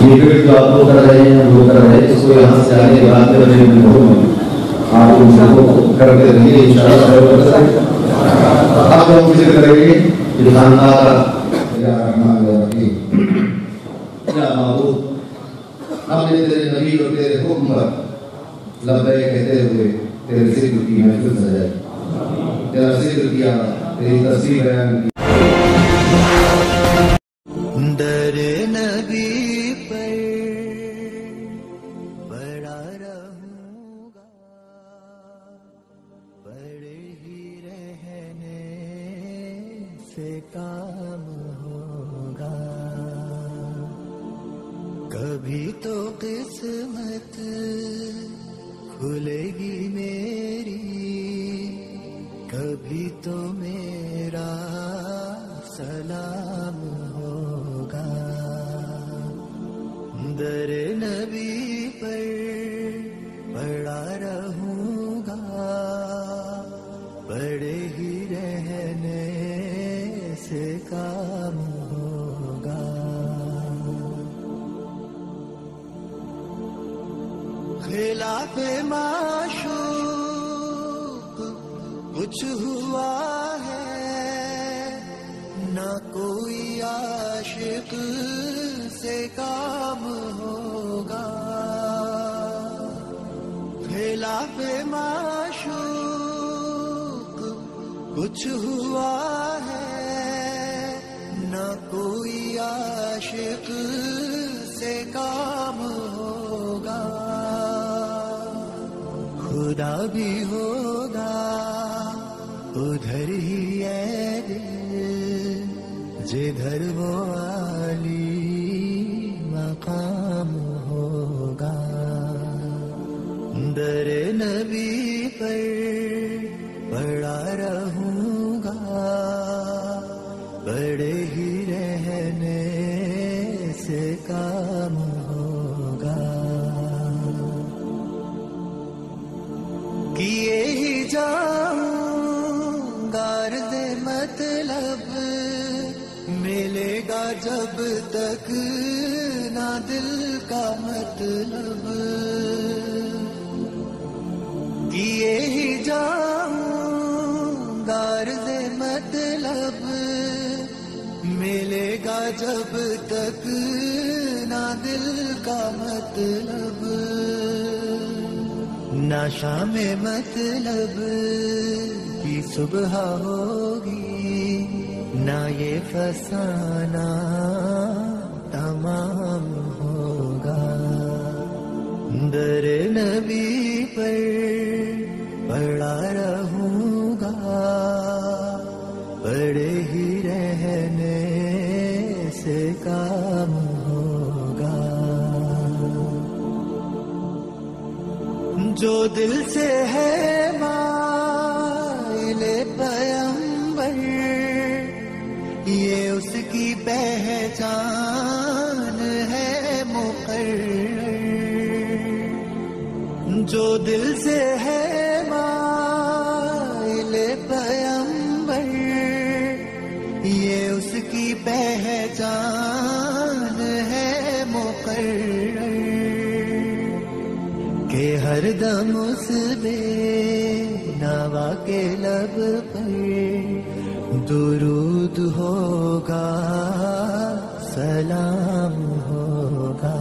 یہ پھر جو آپ لوگ کر رہے ہیں وہ کر رہے ہیں، اس کو یہاں سے آگے بات کر رہے ہیں، آپ ان سب کو کرتے رہیے انشاءاللہ۔ اب ہم ذکر کریں گے کہ خاندان یا رحمان الرحیم، یا معبود ہم نے تیرے نبی اور تیرے حکم پر لبیک کہتے ہوئے تیرے ذکر کی محفل سجائی، تیرا ذکر کیا، تیری تصویر بیان کی۔ در نبی پر پڑا رہوں گا، پڑے ہی رہنے سے کام ہوگا، کبھی تو قسمت کھلے گی میری، کبھی تو میرا سلام ہوگا۔ در نبی پر پڑا رہوں گا، پڑے ہی رہنے سے کام ہوگا، خلاف معشوق کچھ ہوا ہے، نہ کوئی عاشق سے کام ہوگا، خلاف معشوق کچھ ہوا ہے، نہ کوئی عاشق سے کام ہوگا، خدا بھی ہوگا ادھر ہی ہے دل، جدھر وہ عالی مقام ہوگا، در نبی پر پڑا رہوں گا، پڑے ہی رہنے سے کام ہوگا، کیے ہی جاؤں غرض مطلب، ملے گا جب تک نہ دل کا مطلب، کیے ہی جاؤں غرض مطلب، ملے گا جب تک نہ دل کا مطلب، نہ شام مطلب کی صبح ہوگی، نہ یہ فسانہ تمام ہوگا، در نبی پر پڑا رہوں گا، پڑے ہی رہنے سے کام ہوگا، جو دل سے ہے مائل پیغمبر، یہ اس کی پہچان ہے مقرر، جو دل سے ہے مائل پیغمبر، یہ اس کی پہچان ہے مقرر، کہ ہر دم اس بے نوا کے لب پر درود ہوگا، سلام ہوگا،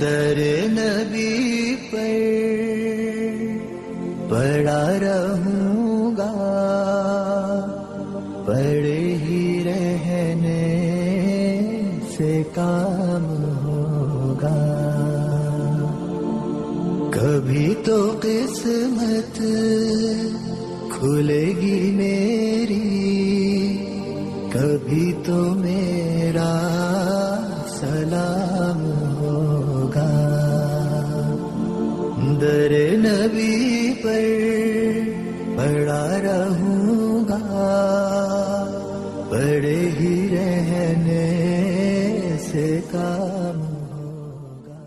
در نبی پر پڑا رہوں گا، پڑے ہی رہنے سے کام ہوگا، کبھی تو قسمت کھلے گی میری، کبھی تو میرا سلام ہوگا، در نبی پر پڑا رہوں گا، پڑے ہی رہنے سے کام ہوگا۔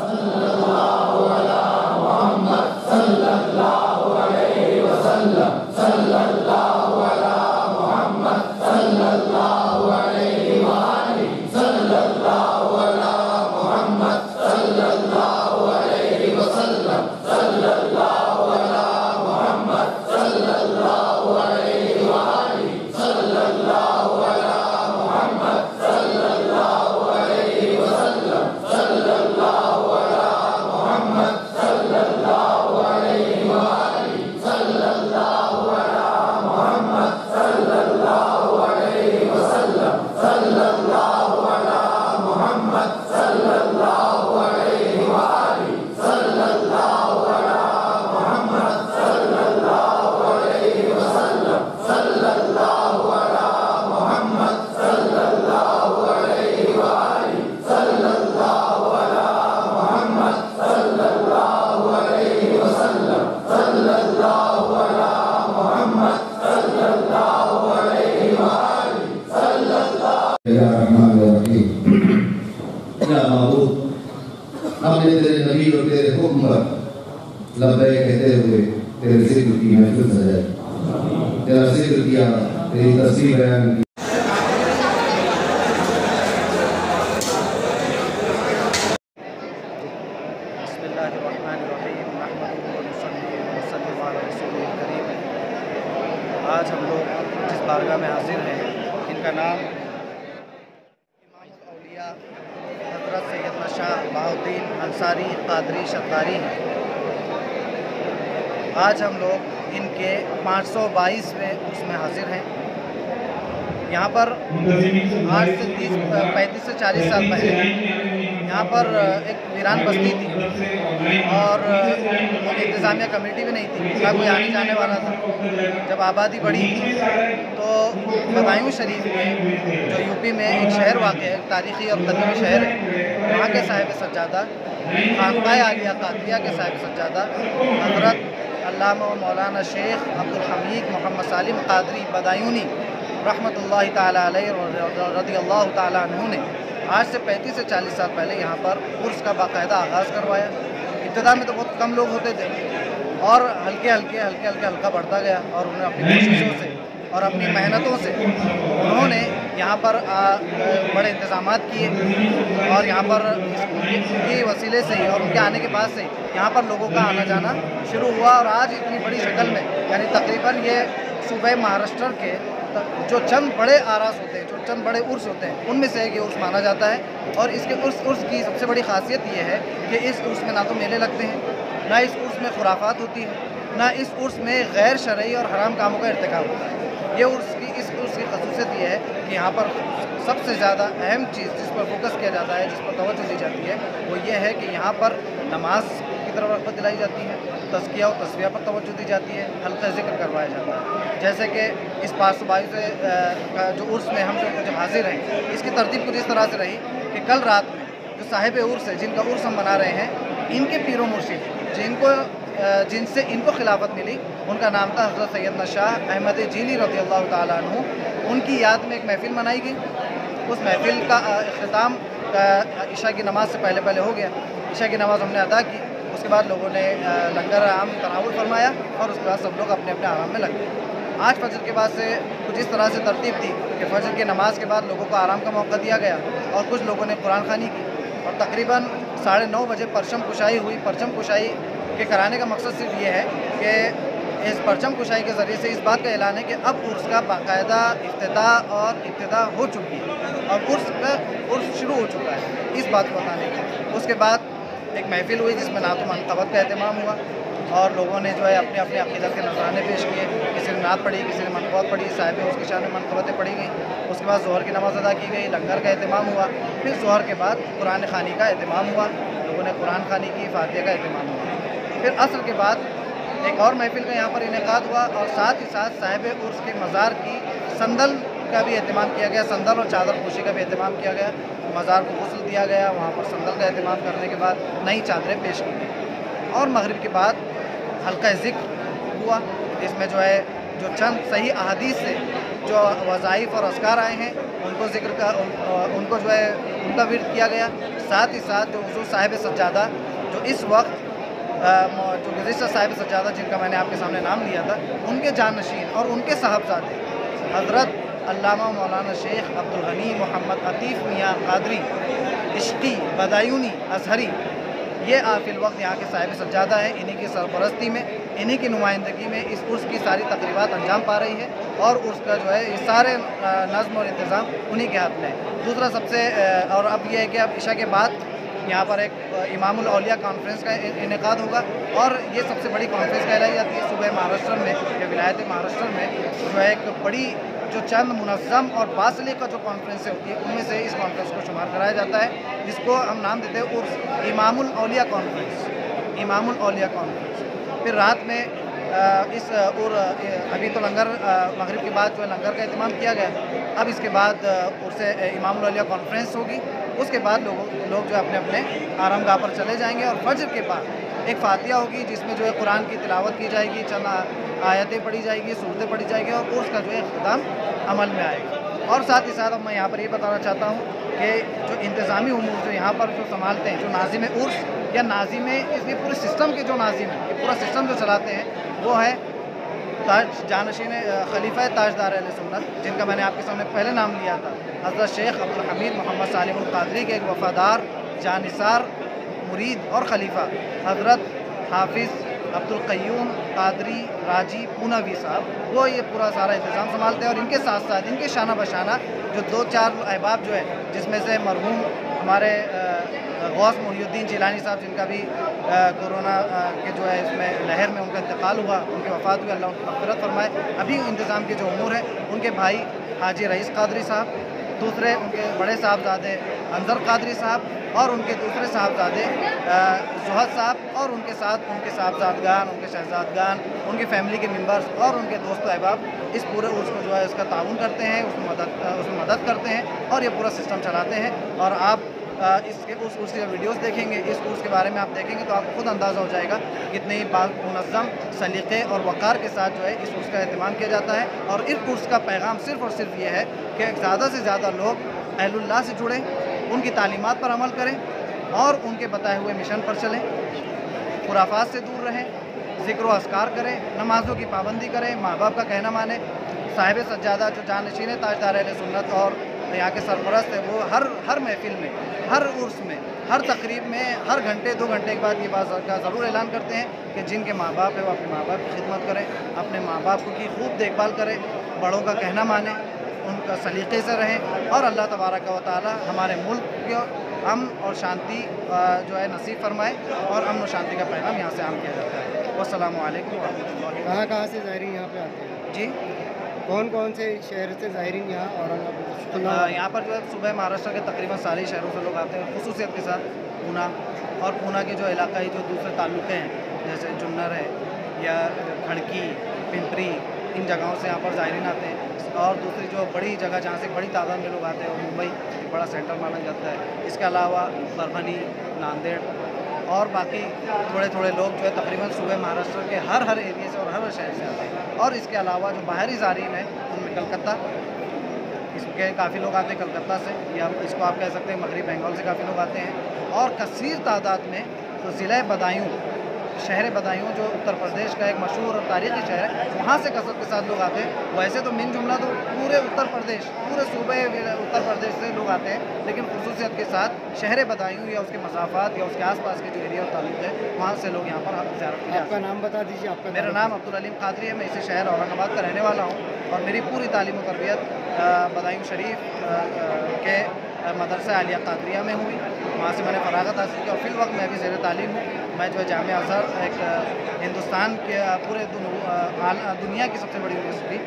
صلی اللہ علیہ محمد امت لبیک کہتے ہوئے تیرے ذکر کی محفل سجائے، تیرا ذکر کیا، تیری تصویر بیان کی۔ بسم اللہ الرحمن الرحیم، نحمدہ ونصلی ونسلم علی رسول کریم۔ آج ہم لوگ جس بارگاہ میں حاضر ہیں ان کا نام امام الاولیاء حضرت سیدنا شاہ بہاؤالدین انصاری قادری شتاری ہیں۔ آج ہم لوگ ان کے 522ویں عرس میں حاضر ہیں۔ یہاں پر آج سے 35 سے 40 سال پہلے یہاں پر ایک ویران بستی تھی اور انتظامیہ کمیٹی بھی نہیں تھی، نہ کوئی آنے جانے والا تھا۔ جب آبادی بڑھی تو بدایوں شریف میں جو یو پی میں ایک شہر واقع ہے، تاریخی اور قدیمی شہر ہے، وہاں کے صاحب سجادہ خانقاہ عالیہ قادریہ کے صاحب سجادہ حضرت علامہ و مولانا شیخ عبدالحمید محمد سالم قادری بدایونی رحمۃ اللہ تعالیٰ علیہ رضی اللہ تعالیٰ عنہ نے آج سے 35 سے 40 سال پہلے یہاں پر عرس کا باقاعدہ آغاز کروایا۔ ابتدا میں تو بہت کم لوگ ہوتے تھے اور ہلکے ہلکا بڑھتا گیا، اور انہوں نے اپنی کوششوں سے اور اپنی محنتوں سے انہوں نے یہاں پر بڑے انتظامات کیے، اور یہاں پر اس کی وسیلے سے اور ان کے آنے کے بعد سے یہاں پر لوگوں کا آنا جانا شروع ہوا، اور آج اتنی بڑی شکل میں یعنی تقریباً یہ صوبہ مہاراشٹر کے جو چند بڑے آراس ہوتے ہیں، جو چند بڑے عرس ہوتے ہیں، ان میں سے ایک یہ عرس مانا جاتا ہے۔ اور اس کے عرس کی سب سے بڑی خاصیت یہ ہے کہ اس عرس میں نہ تو میلے لگتے ہیں، نہ اس عرس میں خرافات ہوتی ہے، نہ اس عرس میں غیر شرعی اور حرام کاموں کا ارتکاب ہوتا ہے۔ یہ اس عرس کی خصوصیت یہ ہے کہ یہاں پر سب سے زیادہ اہم چیز جس پر فوکس کیا جاتا ہے، جس پر توجہ دی جاتی ہے، وہ یہ ہے کہ یہاں پر نماز کی طرف رغبت دلائی جاتی ہے، تزکیہ و تصفیہ پر توجہ دی جاتی ہے، حلقہ ذکر کروایا جاتا ہے۔ جیسے کہ اس 522 سے جو عرس میں ہم جو حاضر ہیں، اس کی ترتیب کچھ اس طرح سے رہی کہ کل رات میں جو صاحب عرس ہے، جن کا عرس ہم منا رہے ہیں، ان کے پیر و مرشد جن سے ان کو خلافت ملی، ان کا نام تھا حضرت سیدنا شاہ احمد جیلی رضی اللہ تعالیٰ عنہ۔ ان کی یاد میں ایک محفل منائی گئی۔ اس محفل کا اختتام عشاء کی نماز سے پہلے ہو گیا۔ عشاء کی نماز ہم نے ادا کی، اس کے بعد لوگوں نے لنگر عام تناول فرمایا، اور اس کے بعد سب لوگ اپنے اپنے آرام میں لگ گئے۔ آج فجر کے بعد سے کچھ اس طرح سے ترتیب تھی کہ فجر کی نماز کے بعد لوگوں کو آرام کا موقع دیا گیا، اور کچھ لوگوں نے قرآن خوانی کی، اور تقریباً 9:30 بجے پرچم کشائی ہوئی۔ پرچم کشائی کے کرانے کا مقصد صرف یہ ہے کہ اس پرچم کشائی کے ذریعے سے اس بات کا اعلان ہے کہ اب عرس کا باقاعدہ افتتاح اور ابتدا ہو چکی ہے، اور عرس شروع ہو چکا ہے، اس بات کو بتانے کی۔ اس کے بعد ایک محفل ہوئی جس میں نعت و منقبت کا اہتمام ہوا، اور لوگوں نے جو ہے اپنے اپنے عقیدت کے نذرانے پیش کیے، کسی نے نعت پڑھی، کسی نے منقبت پڑھی، صاحب اس کی شان میں منقبتیں پڑھی گئیں۔ اس کے بعد ظہر کی نماز ادا کی گئی، لنگر کا اہتمام ہوا، پھر ظہر کے بعد قرآن خوانی کا اہتمام ہوا، لوگوں نے قرآن خوانی کی، فاتحہ کا اہتمام ہوا۔ پھر عصر کے بعد ایک اور محفل کا یہاں پر انعقاد ہوا، اور ساتھ ہی ساتھ صاحب عرس کے مزار کی سندل کا بھی اہتمام کیا گیا، سندل اور چادر پوشی کا بھی اہتمام کیا گیا۔ مزار کو غسل دیا گیا، وہاں پر سندل کا اہتمام کرنے کے بعد نئی چادریں پیش کی گئی، اور مغرب کے بعد حلقہ ذکر ہوا، اس میں جو ہے جو چند صحیح احادیث سے جو وظائف اور اذکار آئے ہیں ان کو ذکر کا ان کو جو ہے ان کا ورد کیا گیا۔ ساتھ ہی ساتھ جو حضور صاحب سجادہ جو اس وقت جو گزشتہ صاحب سجادہ جن کا میں نے آپ کے سامنے نام لیا تھا، ان کے جانشین اور ان کے صاحبزادے حضرت علامہ مولانا شیخ عبدالغنی محمد عطیف میاں قادری عشقی بدایونی ازہری، یہ فی الوقت یہاں کے صاحب سجادہ ہیں۔ انہی کی سرپرستی میں، انہی کی نمائندگی میں اس عرس کی ساری تقریبات انجام پا رہی ہے، اور عرس کا جو ہے یہ سارے نظم اور انتظام انہی کے ہاتھ میں ہے۔ دوسرا سب سے اور اب یہ ہے کہ اب عشاء کے بعد یہاں پر ایک امام الاولیاء کانفرنس کا انعقاد ہوگا، اور یہ سب سے بڑی کانفرنس کہلائی جاتی ہے صوبہ مہاراشٹر میں یا ولایت مہاراشٹر میں، جو ہے ایک بڑی جو چند منظم اور باصلیقہ جو کانفرنسیں ہوتی ہیں ان میں سے اس کانفرنس کو شمار کرایا جاتا ہے، جس کو ہم نام دیتے ہیں عرس امام الاولیاء کانفرنس، امام الاولیاء کانفرنس۔ پھر رات میں اور ابھی تو لنگر مغرب کے بعد جو ہے لنگر کا اہتمام کیا گیا، اب اس کے بعد عرس امام الاولیاء کانفرنس ہوگی، اس کے بعد لوگ جو اپنے اپنے آرام گاہ پر چلے جائیں گے، اور فجر کے بعد ایک فاتحہ ہوگی جس میں جو ہے قرآن کی تلاوت کی جائے گی، چند آیتیں پڑھی جائے گی، سورتیں پڑھی جائے گی، اور عرس کا جو ہے اختتام عمل میں آئے گا۔ اور ساتھ ہی ساتھ اب میں یہاں پر یہ بتانا چاہتا ہوں کہ جو انتظامی امور جو یہاں پر جو سنبھالتے ہیں، جو ناظم عرس یا ناظم اس لیے پورے سسٹم کے جو ناظم ہیں، یہ پورا سسٹم جو چلاتے ہیں وہ ہے جانشین خلیفہ تاجدار اہل سنت، جن کا میں نے آپ کے سامنے پہلے نام لیا تھا، حضرت شیخ عبدالحمید محمد سالم القادری کے ایک وفادار جانثار مرید اور خلیفہ حضرت حافظ عبدالقیوم قادری راجی پوناوی صاحب، وہ یہ پورا سارا انتظام سنبھالتے ہیں. اور ان کے ساتھ ساتھ ان کے شانہ بشانہ جو 2-4 احباب جو ہے، جس میں سے مرحوم ہمارے غوث محی الدین جیلانی صاحب، جن کا بھی کورونا کے جو ہے اس میں لہر میں ان کا انتقال ہوا، ان کی وفات ہوئی، اللہ ان کی مغفرت فرمائے. ابھی انتظام کے جو امور ہیں ان کے بھائی حاجی رئیس قادری صاحب، دوسرے ان کے بڑے صاحبزادے انظر قادری صاحب، اور ان کے دوسرے صاحبزادے زہد صاحب، اور ان کے ساتھ ان کے صاحبزادگان، ان کے شہزادگان، ان کی فیملی کے ممبرز اور ان کے دوست و احباب اس پورے عرس کو جو ہے اس کا تعاون کرتے ہیں، اس میں مدد کرتے ہیں اور یہ پورا سسٹم چلاتے ہیں. اور آپ اس عرس کی ویڈیوز دیکھیں گے، اس عرس کے بارے میں آپ دیکھیں گے تو آپ کو خود اندازہ ہو جائے گا کتنے ہی منظم سلیقے اور وقار کے ساتھ جو ہے اس عرس کا اہتمام کیا جاتا ہے. اور اس عرس کا پیغام صرف اور صرف یہ ہے کہ زیادہ سے زیادہ لوگ اہل اللہ سے جڑیں، ان کی تعلیمات پر عمل کریں اور ان کے بتائے ہوئے مشن پر چلیں، خرافات سے دور رہیں، ذکر و اذکار کریں، نمازوں کی پابندی کریں، ماں باپ کا کہنا مانیں. صاحب سجادہ جو جانشین تاجدار اہل سنت اور یہاں کے سرپرست ہیں، وہ ہر محفل میں، ہر عرس میں، ہر تقریب میں، ہر گھنٹے 2 گھنٹے کے بعد یہ بات کا ضرور اعلان کرتے ہیں کہ جن کے ماں باپ ہیں وہ اپنے ماں باپ کی خدمت کریں، اپنے ماں باپ کی خوب دیکھ بھال کریں، بڑوں کا کہنا مانیں، ان کا سلیقے سے رہیں، اور اللہ تبارک و تعالی ہمارے ملک کو امن اور شانتی جو ہے نصیب فرمائے، اور امن و شانتی کا پیغام یہاں سے عام کیا جاتا ہے. والسلام علیکم ورحمۃ اللہ. کہاں سے زائرین یہاں پہ آتے ہیں؟ جی، کون سے شہر سے زائرین یہاں اورنگ آباد؟ یہاں پر جو ہے صوبہ مہاراشٹر کے تقریباً سارے شہروں سے لوگ آتے ہیں، خصوصیت کے ساتھ پونا، اور پونا کے جو علاقائی جو دوسرے تعلقے ہیں جیسے جنر ہے یا کھڑکی، پمپری، ان جگہوں سے یہاں پر زائرین آتے ہیں. اور دوسری جو بڑی جگہ جہاں سے بڑی تعداد میں لوگ آتے ہیں وہ ممبئی ایک بڑا سینٹر مانا جاتا ہے. اس کے علاوہ پربھنی، ناندیڑ اور باقی تھوڑے لوگ جو ہے تقریباً صوبہ مہاراشٹر کے ہر ایریے سے اور ہر شہر سے آتے ہیں. اور اس کے علاوہ جو باہری زائرین ہیں ان میں کلکتہ، اس کے کافی لوگ آتے ہیں کلکتہ سے، یا اس کو آپ کہہ سکتے ہیں مغربی بنگال سے کافی لوگ آتے ہیں. اور کثیر تعداد میں تو ضلع بدایوں، شہر بدایوں جو اتر پردیش کا ایک مشہور اور تاریخی شہر ہے، وہاں سے کثرت کے ساتھ لوگ آتے ہیں. ویسے تو من جملہ تو پورے اتر پردیش، پورے صوبے اتر پردیش سے لوگ آتے ہیں، لیکن خصوصیت کے ساتھ شہر بدایوں یا اس کے مسافات یا اس کے آس پاس کے جو ایریا اور تعلق ہے وہاں سے لوگ یہاں پر زیارت کے لیے آتے ہیں. آپ کا نام بتا دیجیے. آپ کا میرا نام عبدالعلیم قادری ہے، میں اسی شہر اورنگ آباد کا رہنے والا ہوں، اور میری پوری تعلیم و تربیت بدایوں شریف کے مدرسہ عالیہ قادریہ میں ہوئی. وہاں سے میں نے فراغت حاصل کی اور فی الوقت میں ابھی زیر تعلیم ہوں. میں جو ہے جامعہ ازہر، ایک ہندوستان کے پورے دنیا کی سب سے بڑی یونیورسٹی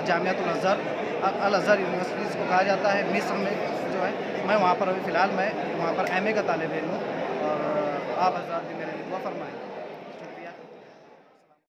جامعۃ الازہر یونیورسٹی اس کو کہا جاتا ہے، مصر میں جو ہے، میں وہاں پر ابھی فی الحال میں وہاں پر ایم اے کا طالب علم ہوں. اور آپ حضرات بھی میرے لیے دعا فرمائیں.